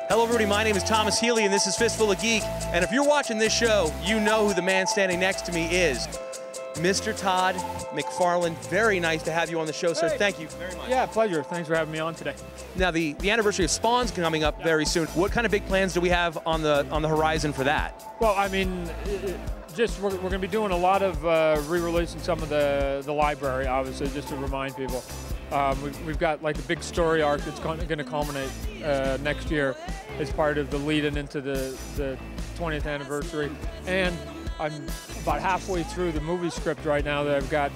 Hello everybody, my name is Thomas Healy and this is Fistful of Geek. And if you're watching this show, you know who the man standing next to me is. Mr. Todd McFarlane, very nice to have you on the show, sir. Hey. Thank you very much. Yeah, pleasure. Thanks for having me on today. Now the anniversary of Spawn's coming up very soon. What kind of big plans do we have on the horizon for that? Well, I mean, we're going to be doing a lot of re-releasing some of the library, obviously, just to remind people. We've got like a big story arc that's going to culminate next year as part of the lead-in into the 20th anniversary. And I'm about halfway through the movie script right now that I've got,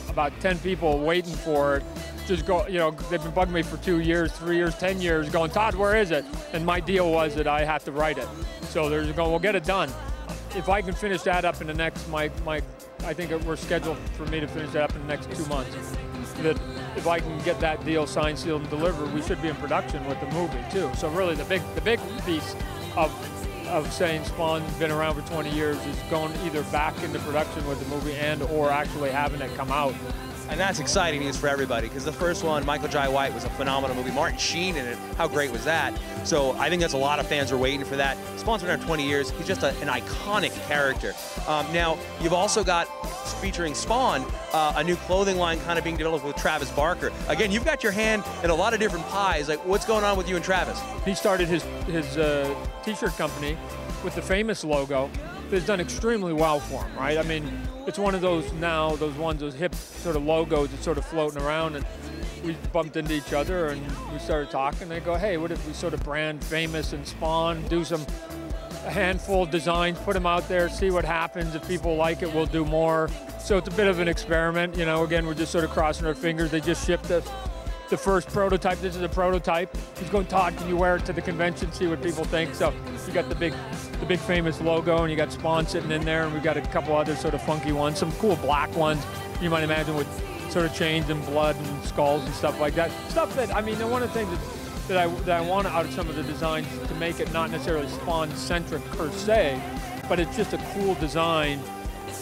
about 10 people waiting for it. Just go, they've been bugging me for 2 years, 3 years, 10 years, going, Todd, where is it? And my deal was that I have to write it. So they're going, we'll get it done. If I can finish that up in the next, I think we're scheduled for me to finish that up in the next 2 months. That if I can get that deal signed, sealed, and delivered, we should be in production with the movie too. So really, the big piece of saying Spawn's been around for 20 years is going either back into production with the movie or actually having it come out. And that's exciting news for everybody, because the first one, Michael Jai White, was a phenomenal movie. Martin Sheen in it, how great was that? So I think that's a lot of fans are waiting for that. Spawn's been around 20 years. He's just an iconic character. Now, you've also got, featuring Spawn, a new clothing line kind of being developed with Travis Barker. Again, you've got your hand in a lot of different pies. Like, what's going on with you and Travis? He started his t-shirt company with the Famous logo. It's done extremely well for him, right? I mean, it's one of those hip sort of logos that's sort of floating around, and we bumped into each other and we started talking. They go, hey, what if we sort of brand Famous and Spawn, do a handful of designs, put them out there, see what happens. If people like it, we'll do more. So it's a bit of an experiment. Again, we're just sort of crossing our fingers. They just shipped the first prototype. This is a prototype. He's going, Todd, can you wear it to the convention, see what people think? So you got the big Famous logo, and you got Spawn sitting in there, and we've got a couple other sort of funky ones, some cool black ones you might imagine with sort of chains and blood and skulls and stuff like that. Stuff that, I mean, one of the things that I want out of some of the designs to make it not necessarily Spawn-centric per se, but it's just a cool design.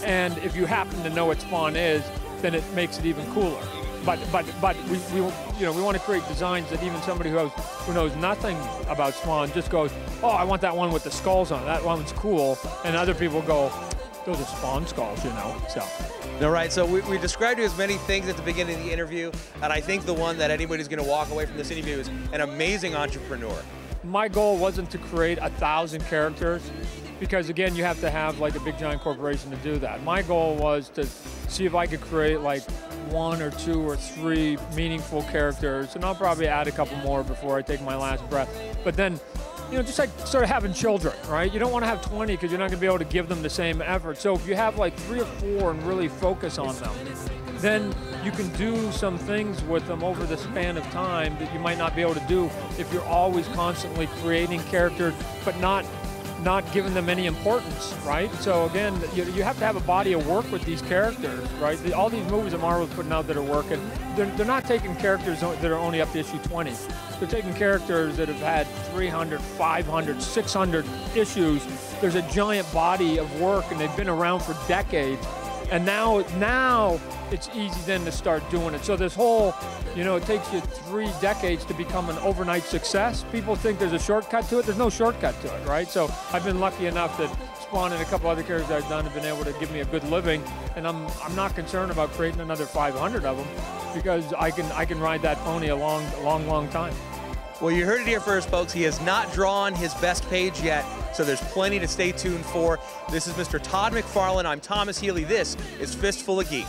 And if you happen to know what Spawn is, then it makes it even cooler. But we want to create designs that even somebody who knows nothing about Spawn just goes, oh, I want that one with the skulls on it. That one's cool. And other people go, those are Spawn skulls, So. No, right. So we described you as many things at the beginning of the interview, and I think the one that anybody's going to walk away from this interview is an amazing entrepreneur. My goal wasn't to create 1,000 characters, because again, you have to have like a big giant corporation to do that. My goal was to see if I could create like 1 or 2 or 3 meaningful characters, and I'll probably add a couple more before I take my last breath. But then, just like sort of having children, right? You don't want to have 20 because you're not going to be able to give them the same effort. So if you have like 3 or 4 and really focus on them, then you can do some things with them over the span of time that you might not be able to do if you're always constantly creating characters, but not giving them any importance, right? So again, you have to have a body of work with these characters, right? All these movies that Marvel's putting out that are working, they're not taking characters that are only up to issue 20. They're taking characters that have had 300, 500, 600 issues. There's a giant body of work, and they've been around for decades. And now it's easy then to start doing it. So this whole, it takes you 3 decades to become an overnight success. People think there's a shortcut to it. There's no shortcut to it, right? So I've been lucky enough that Spawn and a couple other characters I've done have been able to give me a good living, and I'm not concerned about creating another 500 of them, because I can ride that pony a long time. Well, you heard it here first, folks. He has not drawn his best page yet, so there's plenty to stay tuned for. This is Mr. Todd McFarlane. I'm Thomas Healy. This is Fistful of Geek.